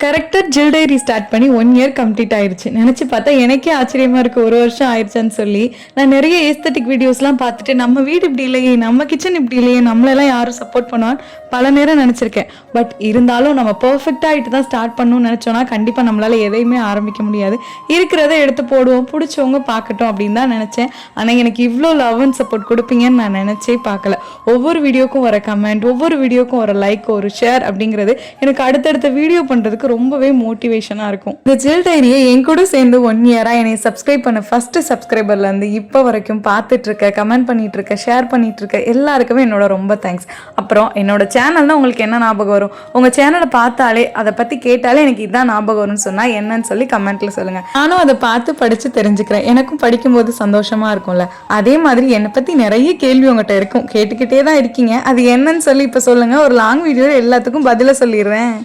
கரெக்டாக ஜில் diary start பண்ணி 1 இயர் கம்ப்ளீட் ஆயிடுச்சு. நினச்சி பார்த்தா எனக்கே ஆச்சரியமாக இருக்குது, 1 வருஷம் ஆயிடுச்சான்னு சொல்லி. நான் நிறைய ஏஸ்தட்டிக் வீடியோஸ்லாம் பார்த்துட்டு நம்ம வீடு இப்படி இல்லையே, நம்ம கிச்சன் இப்படி இல்லையே, நம்மளெல்லாம் யாரும் சப்போர்ட் பண்ணுவான்னு பல நேரம் நினச்சிருக்கேன். பட் இருந்தாலும் நம்ம பர்ஃபெக்டாக ஆகிட்டு தான் ஸ்டார்ட் பண்ணணும்னு நினச்சோன்னா கண்டிப்பாக நம்மளால் எதையுமே ஆரம்பிக்க முடியாது. இருக்கிறத எடுத்து போடுவோம், பிடிச்சவங்க பார்க்கட்டும் அப்படின்னு தான் நினச்சேன். ஆனால் எனக்கு இவ்வளோ லவ் அண்ட் சப்போர்ட் கொடுப்பீங்கன்னு நான் நினச்சே பார்க்கல. ஒவ்வொரு வீடியோக்கும் வர கமெண்ட், ஒவ்வொரு வீடியோக்கும் வர லைக், ஒரு ஷேர் அப்படிங்கிறது எனக்கு அடுத்தடுத்த வீடியோ பண்ணுறதுக்கு ரொம்பவே மோட்டிவேஷனாக இருக்கும். இந்த ஜில் டைரியை என் கூட சேர்ந்து 1 இயராக என்னை சப்ஸ்கிரைப் பண்ண ஃபர்ஸ்ட் சப்ஸ்கிரைபர்லேருந்து இப்போ வரைக்கும் பார்த்துட்டு இருக்க, கமெண்ட் பண்ணிட்டு இருக்க, ஷேர் பண்ணிட்டு இருக்க எல்லாருக்குமே என்னோட ரொம்ப தேங்க்ஸ். அப்புறம் என்னோட சேனல்னா உங்களுக்கு என்ன ஞாபகம் வரும்? உங்கள் சேனலை பார்த்தாலே, அதை பற்றி கேட்டாலே எனக்கு இதுதான் ஞாபகம் வரும்னு சொன்னால் என்னன்னு சொல்லி கமெண்ட்ல சொல்லுங்கள். நானும் அதை பார்த்து படித்து தெரிஞ்சுக்கிறேன். எனக்கும் படிக்கும்போது சந்தோஷமா இருக்கும்ல. அதே மாதிரி என்னை பற்றி நிறைய கேள்வி உங்கள்கிட்ட இருக்கும், கேட்டுக்கிட்டே தான் இருக்கீங்க. அது என்னன்னு சொல்லி இப்போ சொல்லுங்கள். ஒரு லாங் வீடியோவில் எல்லாத்துக்கும் பதில சொல்லிடுறேன்.